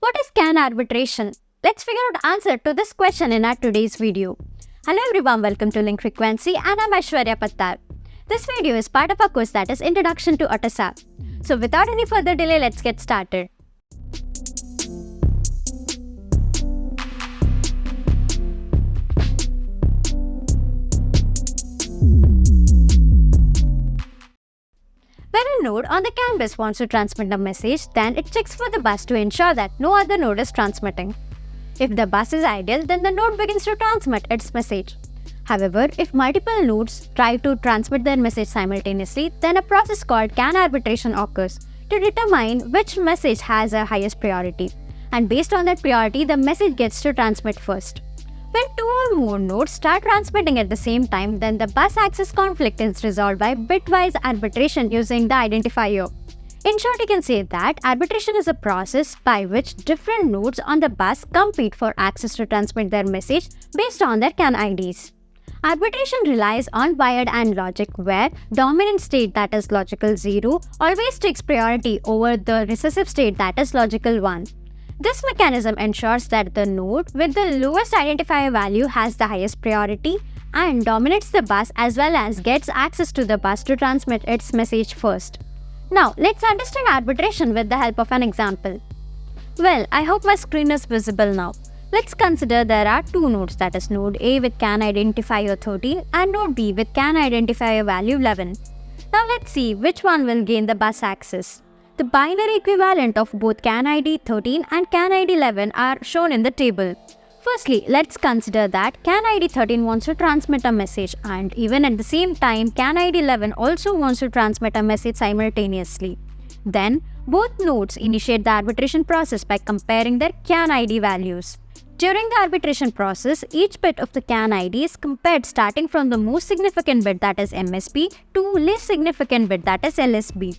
What is CAN arbitration? Let's figure out answer to this question in our today's video. Hello everyone, welcome to Link Frequency and I'm Aishwarya Pattar. This video is part of a course that is Introduction to AutoSAR. So without any further delay, let's get started. When a node on the CAN bus wants to transmit a message, then it checks for the bus to ensure that no other node is transmitting. If the bus is idle, then the node begins to transmit its message. However, if multiple nodes try to transmit their message simultaneously, then a process called CAN arbitration occurs to determine which message has a highest priority. And based on that priority, the message gets to transmit first. When two or more nodes start transmitting at the same time, then the bus access conflict is resolved by bitwise arbitration using the identifier. In short, you can say that arbitration is a process by which different nodes on the bus compete for access to transmit their message based on their CAN IDs. Arbitration relies on wired AND logic where dominant state, that is logical 0, always takes priority over the recessive state, that is logical 1. This mechanism ensures that the node with the lowest identifier value has the highest priority and dominates the bus as well as gets access to the bus to transmit its message first. Now, let's understand arbitration with the help of an example. Well, I hope my screen is visible now. Let's consider there are two nodes, that is node A with CAN identifier 13 and node B with CAN identifier value 11. Now let's see which one will gain the bus access. The binary equivalent of both CAN ID 13 and CAN ID 11 are shown in the table. Firstly, let's consider that CAN ID 13 wants to transmit a message and even at the same time CAN ID 11 also wants to transmit a message simultaneously. Then, both nodes initiate the arbitration process by comparing their CAN ID values. During the arbitration process, each bit of the CAN ID is compared starting from the most significant bit, that is MSB, to least significant bit, that is LSB.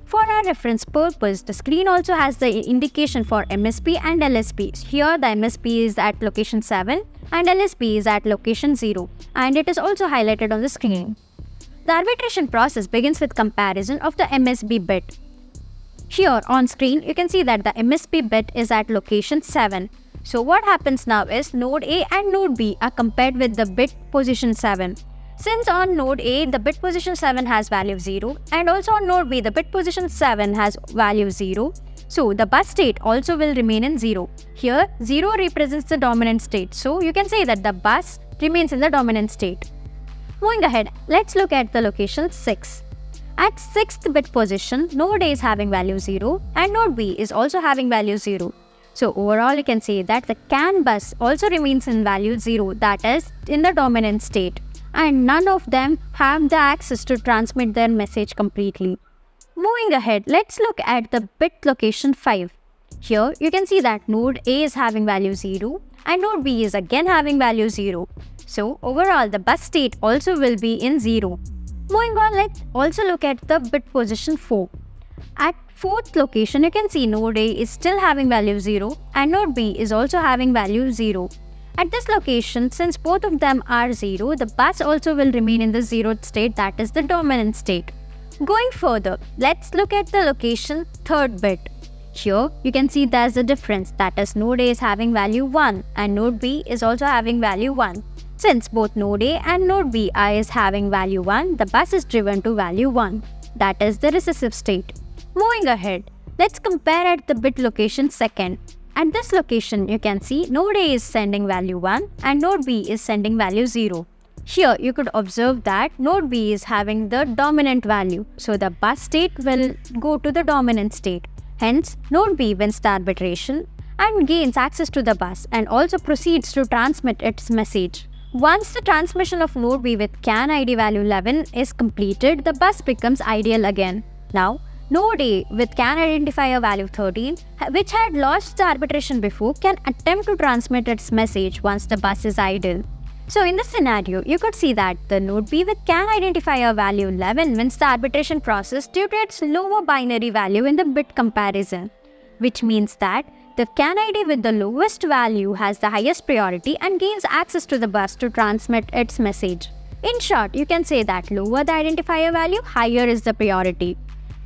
For our reference purpose, the screen also has the indication for MSB and LSB. Here the MSB is at location 7 and LSB is at location 0 and it is also highlighted on the screen. The arbitration process begins with comparison of the MSB bit. Here on screen you can see that the MSB bit is at location 7. So what happens now is node A and node B are compared with the bit position 7. Since on node A, the bit position 7 has value 0 and also on node B, the bit position 7 has value 0. So the bus state also will remain in 0. Here, 0 represents the dominant state. So you can say that the bus remains in the dominant state. Moving ahead, let's look at the location 6. At 6th bit position, node A is having value 0 and node B is also having value 0. So overall, you can say that the CAN bus also remains in value 0, that is in the dominant state. And none of them have the access to transmit their message completely. Moving ahead, let's look at the bit location 5. Here you can see that node A is having value 0 and node B is again having value 0. So overall the bus state also will be in 0. Moving on, let's also look at the bit position 4. At 4th location you can see node A is still having value 0 and node B is also having value 0. At this location, since both of them are 0, the bus also will remain in the 0th state, that is the dominant state. Going further, let's look at the location 3rd bit. Here, you can see there's a difference, that is node A is having value 1 and node B is also having value 1. Since both node A and node B is having value 1, the bus is driven to value 1, that is the recessive state. Moving ahead, let's compare at the bit location 2nd. At this location, you can see node A is sending value 1 and node B is sending value 0. Here, you could observe that node B is having the dominant value. So, the bus state will go to the dominant state. Hence, node B wins the arbitration and gains access to the bus and also proceeds to transmit its message. Once the transmission of node B with CAN ID value 11 is completed, the bus becomes ideal again. Now, node A with CAN identifier value 13, which had lost the arbitration before, can attempt to transmit its message once the bus is idle. So in this scenario, you could see that the node B with CAN identifier value 11 wins the arbitration process due to its lower binary value in the bit comparison, which means that the CAN ID with the lowest value has the highest priority and gains access to the bus to transmit its message. In short, you can say that lower the identifier value, higher is the priority.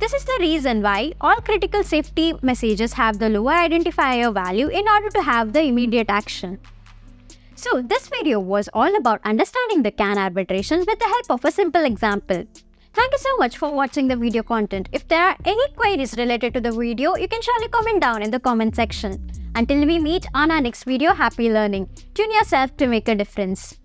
This is the reason why all critical safety messages have the lower identifier value in order to have the immediate action. So this video was all about understanding the CAN arbitration with the help of a simple example. Thank you so much for watching the video content. If there are any queries related to the video, you can surely comment down in the comment section. Until we meet on our next video, happy learning. Tune yourself to make a difference.